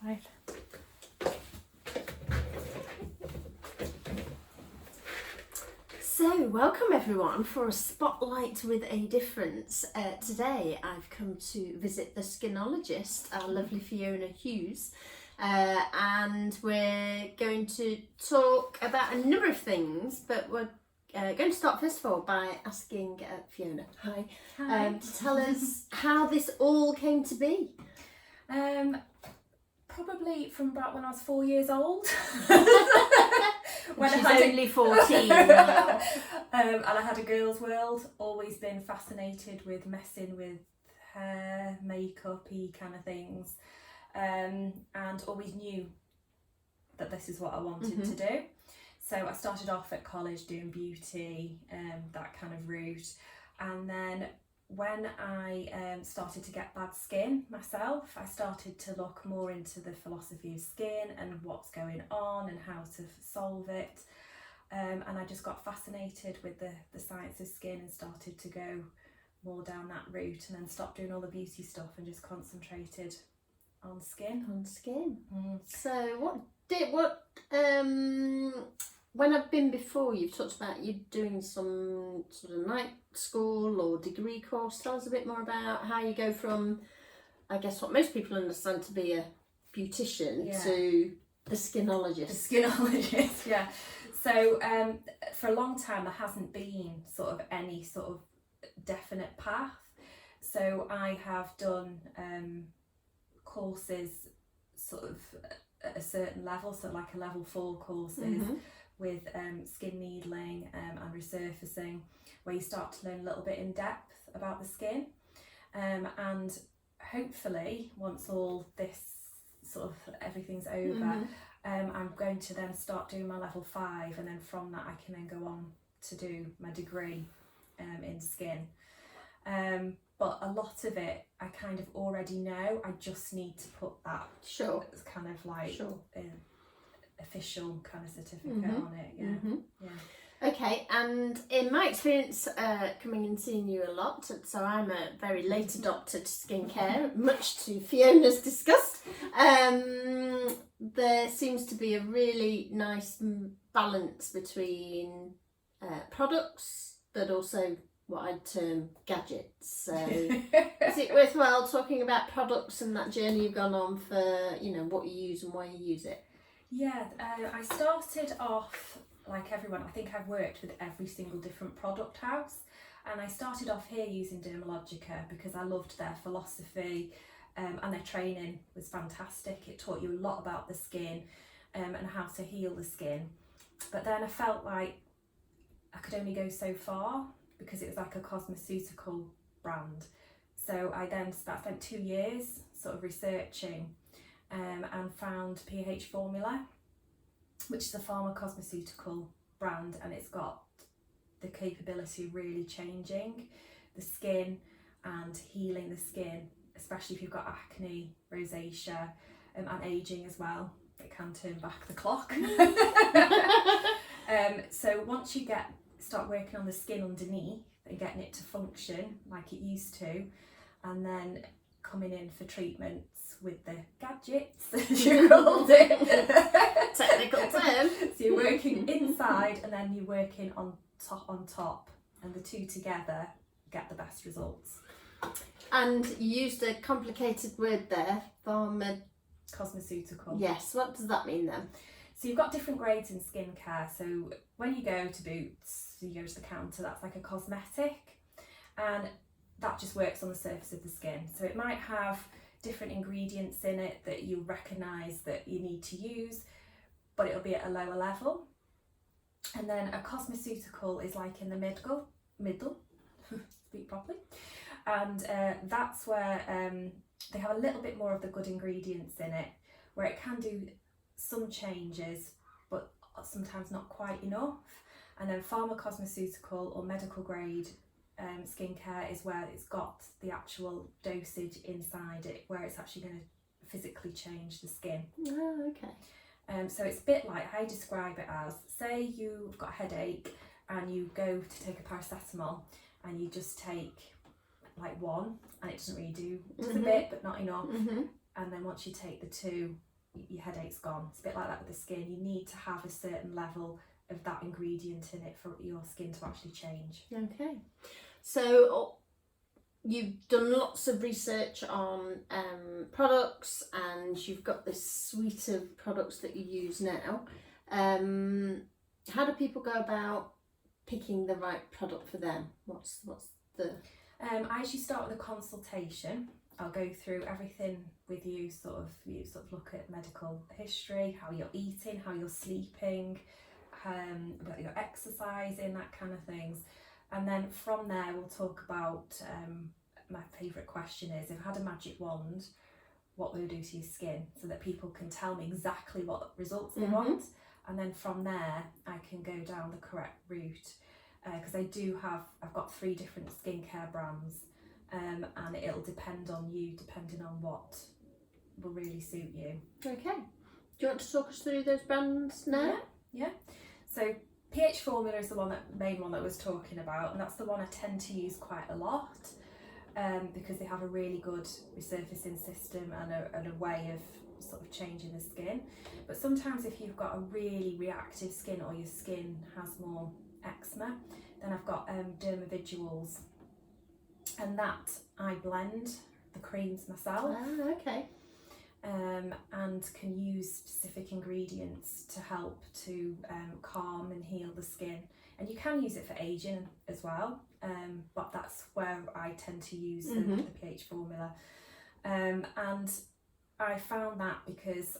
Right. So, welcome everyone for a spotlight with a difference. Today I've come to visit the Skinologist, our lovely Fiona Hughes, and we're going to talk about a number of things, but we're going to start first of all by asking Fiona, hi. To tell us how this all came to be. Probably from about when I was 4 years old. When she's only 14 now. And I had a girls' world, always been fascinated with messing with hair, makeup-y kind of things, and always knew that this is what I wanted to do. So I started off at college doing beauty, that kind of route, and then when I started to get bad skin myself, I started to look more into the philosophy of skin and what's going on and how to solve it. And I just got fascinated with the science of skin and started to go more down that route, and then stopped doing all the beauty stuff and just concentrated on skin. So when I've been before, you've talked about you doing some sort of night school or degree course. Tell us a bit more about how you go from, I guess, what most people understand to be a beautician to the skinologist. The skinologist, yeah. So for a long time there hasn't been sort of any sort of definite path. So I have done courses sort of at a certain level, so like a level 4 courses with skin needling and resurfacing, where you start to learn a little bit in depth about the skin, and hopefully once all this sort of everything's over, I'm going to then start doing my level 5, and then from that I can then go on to do my degree in skin. But a lot of it I kind of already know. I just need to put that kind of like official kind of certificate on it. Okay, and in my experience coming and seeing you a lot, so I'm a very late adopter to skincare, much to Fiona's disgust. There seems to be a really nice balance between products, but also what I'd term gadgets. So is it worthwhile talking about products and that journey you've gone on for, you know, what you use and why you use it? Yeah, I started off like everyone. I think I've worked with every single different product house, and I started off here using Dermalogica because I loved their philosophy, and their training was fantastic. It taught you a lot about the skin and how to heal the skin. But then I felt like I could only go so far because it was like a cosmeceutical brand. So I then spent 2 years sort of researching and found pH Formula, which is a pharma cosmeceutical brand, and it's got the capability of really changing the skin and healing the skin, especially if you've got acne, rosacea, and ageing as well. It can turn back the clock. So once you start working on the skin underneath and getting it to function like it used to, and then coming in for treatments with the gadgets, as you called it. Technical term. So you're working inside and then you're working on top, and the two together get the best results. And you used a complicated word there, Cosmeceutical. Yes, what does that mean then? So you've got different grades in skincare. So when you go to Boots, you go to the counter, that's like a cosmetic, and that just works on the surface of the skin. So it might have different ingredients in it that you'll recognise that you need to use, but it'll be at a lower level. And then a cosmeceutical is like in the middle, speak properly, and that's where they have a little bit more of the good ingredients in it, where it can do some changes, but sometimes not quite enough. And then pharma cosmeceutical or medical grade skincare is where it's got the actual dosage inside it, where it's actually going to physically change the skin. Oh, okay. So it's a bit like, I describe it as, say you've got a headache and you go to take a paracetamol and you just take like one, and it doesn't really do, it does a bit but not enough, and then once you take the 2, your headache's gone. It's a bit like that with the skin. You need to have a certain level of that ingredient in it for your skin to actually change. Okay, so you've done lots of research on products, and you've got this suite of products that you use now. How do people go about picking the right product for them? What's the... I actually start with a consultation. I'll go through everything with you, sort of look at medical history, how you're eating, how you're sleeping, about your exercising, that kind of things. And then from there we'll talk about, my favourite question is, if I had a magic wand, what would it do to your skin, so that people can tell me exactly what results they want. And then from there I can go down the correct route, because I've got 3 different skincare brands, and it'll depend on you, depending on what will really suit you. Okay, do you want to talk us through those brands now? Yeah. So pH Formula is the main one that I was talking about, and that's the one I tend to use quite a lot, because they have a really good resurfacing system and a way of sort of changing the skin. But sometimes if you've got a really reactive skin, or your skin has more eczema, then I've got Dermavisuals, and that I blend the creams myself. Okay. And can use specific ingredients to help to calm and heal the skin. And you can use it for aging as well, but that's where I tend to use the pH Formula. And I found that because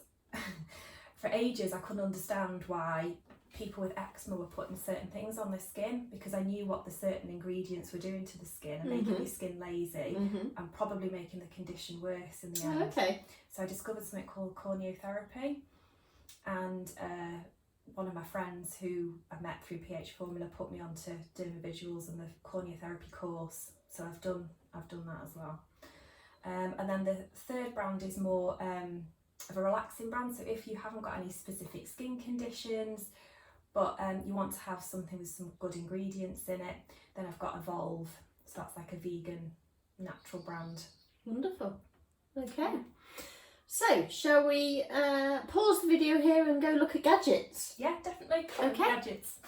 for ages I couldn't understand why people with eczema were putting certain things on their skin, because I knew what the certain ingredients were doing to the skin and making your skin lazy and probably making the condition worse in the end. Okay. So I discovered something called corneotherapy, and one of my friends who I met through pH Formula put me onto Dermavisuals and the corneotherapy course. So I've done that as well. And then the third brand is more of a relaxing brand. So if you haven't got any specific skin conditions, but you want to have something with some good ingredients in it, then I've got Evolve. So that's like a vegan, natural brand. Wonderful. Okay. So, shall we pause the video here and go look at gadgets? Yeah, definitely. Okay. Gadgets.